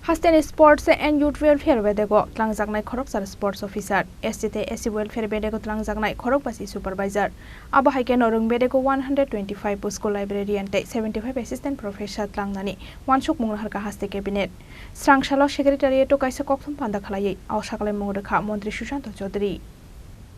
Hasteni Sports and Youth Welfare Bedego Twlangnani Khorang Sports Officer SC Welfare Bedego Twlangnani Khorang Basi Supervisor Abo Haiken Orang Bedego 125 School Library and 75 Assistant Professor Twlangnani Wansukmung Naharkha Haste Cabinet Srangshalo Secretariat Kaisa Kokthum Panda Khalai Awsakale Mungrekha Montri Sushanta Chowdhury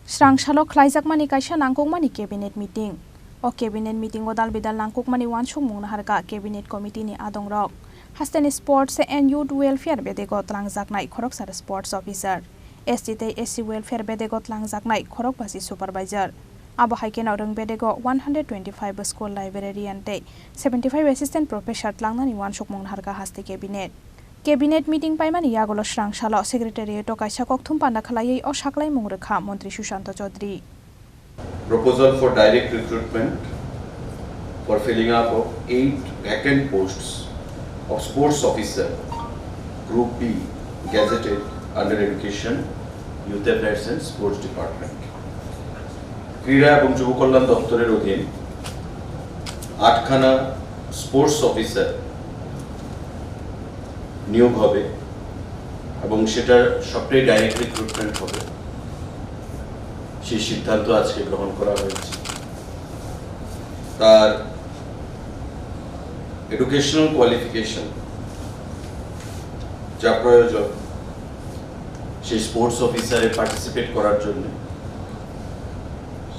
Srangshalo Khlaijakmani Kaisa Nangkukmani Cabinet Meeting O Cabinet Meeting Odal Bidal Nangkukmani Wansukmung Naharkha Cabinet Committee ni Adongrok Hasteni Sports and Youth Welfare Bedego Twlangnani Khorang Sports Officer SC Welfare Bedego Twlangnani Khorang Basi Supervisor Abo Haiken Orang Bedego 125 School Library and 75 Assistant Professor Twlangnani Wansukmung Naharkha Haste Cabinet Meeting Paimani Yagolo Srangshalo Secretariat Kaisa Kokthum Panda Khalai O Saklai Mungrekha Montri Sushanta Chowdhury Proposal for direct recruitment for filling up of 8 vacant posts of Sports Officer Group B gazetted under Education, Youth Affairs and Sports Department. ক্রীড়া এবং যুব কল্যাণ দপ্তরের অধীন 8খানা sports officer নিয়োগ হবে এবং সেটার সবটাই ডাইরেক্ট রিক্রুটমেন্ট হবে সেই সিদ্ধান্ত আজকে গ্রহণ করা হয়েছে তার এডুকেশনাল কোয়ালিফিকেশন যা প্রয়োজন সেই স্পোর্টস অফিসারে পার্টিসিপেট করার জন্য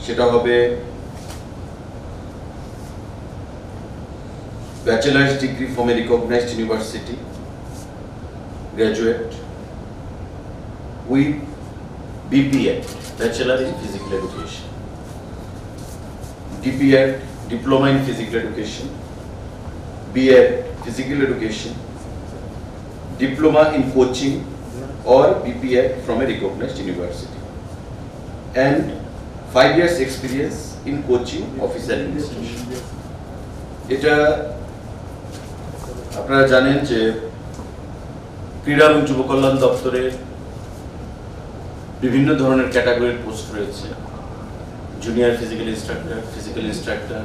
সেটা হবে bachelor's degree from a recognised university graduate with BPEd Bachelor in Physical Education, DPEd Diploma in Physical Education, BEd Physical Education, Diploma in Coaching or BPEd from a recognized university, and 5 years experience in coaching office administration. এটা আপনারা জানেন যে ক্রীড়া এবং যুব কল্যাণ দপ্তরে বিভিন্ন ধরনের ক্যাটাগরির পোস্ট রয়েছে junior physical instructor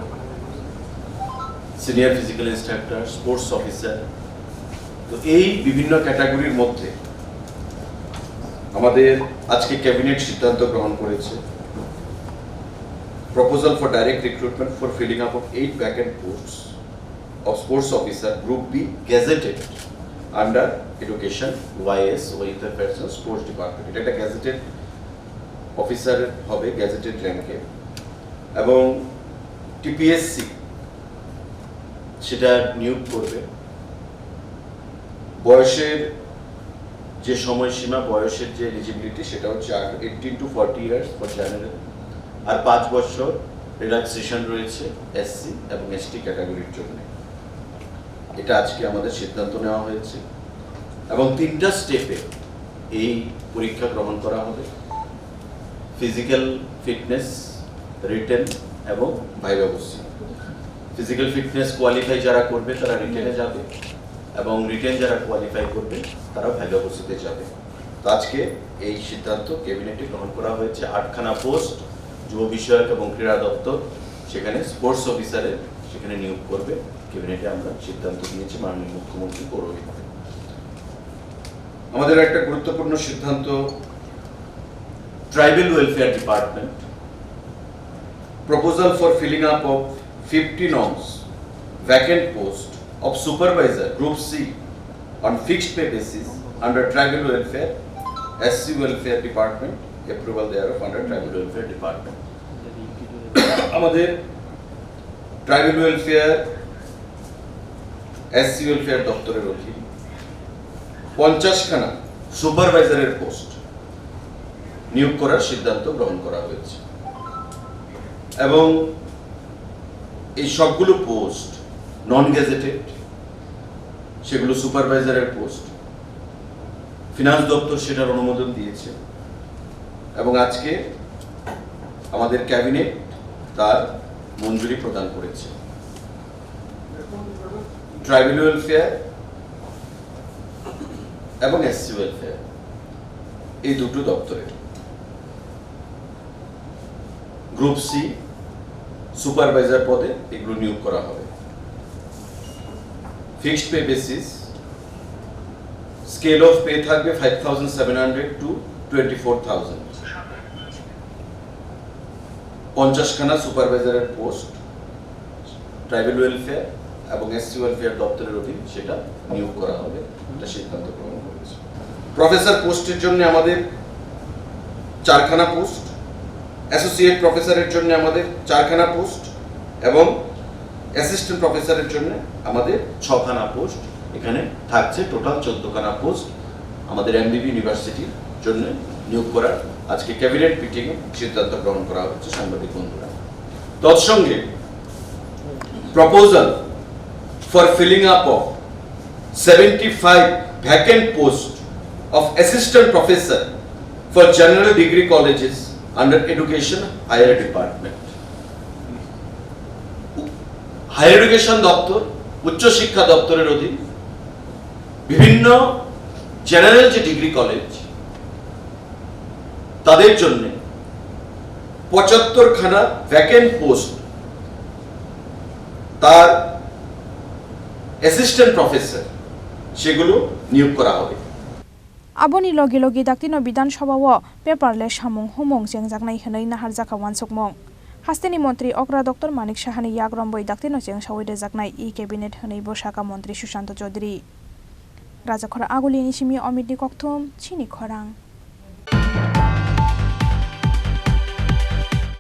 senior physical instructor sports officer তো এই বিভিন্ন ক্যাটাগরির মধ্যে আমাদের আজকে ক্যাবিনেট সিদ্ধান্ত গ্রহণ করেছে proposal for direct recruitment for filling up of 8 vacant posts of sports officer group B gazetted under Education, YS, Youth Affairs and Sports Department. এটা একটা গ্যাজেটেড অফিসার হবে গ্যাজেটেড র্যাঙ্কে এবং টিপিএসসি সেটা নিয়োগ করবে বয়সের যে সময়সীমা বয়সের যে এলিজিবিলিটি সেটা হচ্ছে 18 to 40 ইয়ার্স ফর জেনারেল আর 5 বছর রিল্যাক্সেশন রয়েছে এসসি এবং এসটি ক্যাটাগরির জন্য এটা আজকে আমাদের সিদ্ধান্ত নেওয়া হয়েছে এবং 3টা স্টেপে এই পরীক্ষা গ্রহণ করা হবে ফিজিক্যাল ফিটনেস রিটেন এবং ভাইভা বসি ফিজিক্যাল ফিটনেস কোয়ালিফাই যারা করবে তারা রিটেনে যাবে এবং রিটেন যারা কোয়ালিফাই করবে তারা ভাইভা বসিতে যাবে তো আজকে এই সিদ্ধান্ত ক্যাবিনেটে গ্রহণ করা হয়েছে 8খানা পোস্ট যুব বিষয়ক এবং ক্রীড়া দপ্তর সেখানে স্পোর্টস অফিসারের সেখানে নিয়োগ করবে ক্যাবিনেটে আমরা সিদ্ধান্ত দিয়েছি মাননীয় মুখ্যমন্ত্রী পৌরহিত্যে আমাদের একটা গুরুত্বপূর্ণ সিদ্ধান্ত tribal welfare department proposal for filling up of 50 norms vacant post of supervisor group C on fixed pay basis under tribal welfare SC welfare department approval thereof under tribal welfare department আমাদের tribal welfare SC welfare দপ্তরের অধীন 50খানা সুপারভাইজারের post নিয়োগ করার সিদ্ধান্ত গ্রহণ করা হয়েছে এবং এই সবগুলো পোস্ট নন গেজেটেড সেগুলো সুপারভাইজারের পোস্ট ফিনান্স দপ্তর সেটার অনুমোদন দিয়েছে এবং আজকে আমাদের ক্যাবিনেট তার মঞ্জুরি প্রদান করেছে ট্রাইবাল ওয়েলফেয়ার এবং এসসি ওয়েলফেয়ার এই দুটো দপ্তরের গ্রুপ সি সুপারভাইজার পদে এগুলো নিয়োগ করা হবে। Fixed pay basis scale of pay থাকবে 5,700 to 24,000। 50খানা সুপারভাইজারের পোস্ট ট্রাইবাল ওয়েলফেয়ার এবং এসসি ওয়েলফেয়ার দপ্তরের অধীন সেটা নিয়োগ করা হবে, এটা সিদ্ধান্ত গ্রহণ করেছে। প্রফেসর পোস্টের জন্য আমাদের 4খানা পোস্ট, অ্যাসোসিয়েট প্রফেসরের জন্য আমাদের 4খানা পোস্ট এবং অ্যাসিস্ট্যান্ট প্রফেসরের জন্য আমাদের 6খানা পোস্ট। এখানে থাকছে টোটাল 14খানা পোস্ট আমাদের এমবিবি ইউনিভার্সিটির জন্য নিয়োগ করার আজকে ক্যাবিনেট মিটিংয়ে সিদ্ধান্ত গ্রহণ করা হচ্ছে সাংবাদিক বন্ধুরা। তৎসঙ্গে proposal for filling up of 75 vacant post of assistant professor for general degree colleges under education higher department। Higher education দপ্তর, উচ্চ শিক্ষা দপ্তরের অধীন বিভিন্ন জেনারেল যে ডিগ্রি কলেজ তাদের জন্য 75খানা ভ্যাকেন্ট পোস্ট তার অ্যাসিস্ট্যান্ট প্রফেসর সেগুলো নিয়োগ করা হবে। Aboni logi logi daktino biধানসভা o paperless hamung humung jengjaknai hwnei Naharkha Wansukmung। Hasteni মন্ত্রী অগ্রা ডক্টর মানিক সাহানি ইয়াগ্রম্বই দাক্তিনো চেংসাওই রেজাকনাই ই ক্যাবিনেট হनै বসাকা মন্ত্রী সুশান্ত চৌধুরী। রাজাখরা আগুলিনি সিমি অমিতনি কক্থম চিনি খরাং।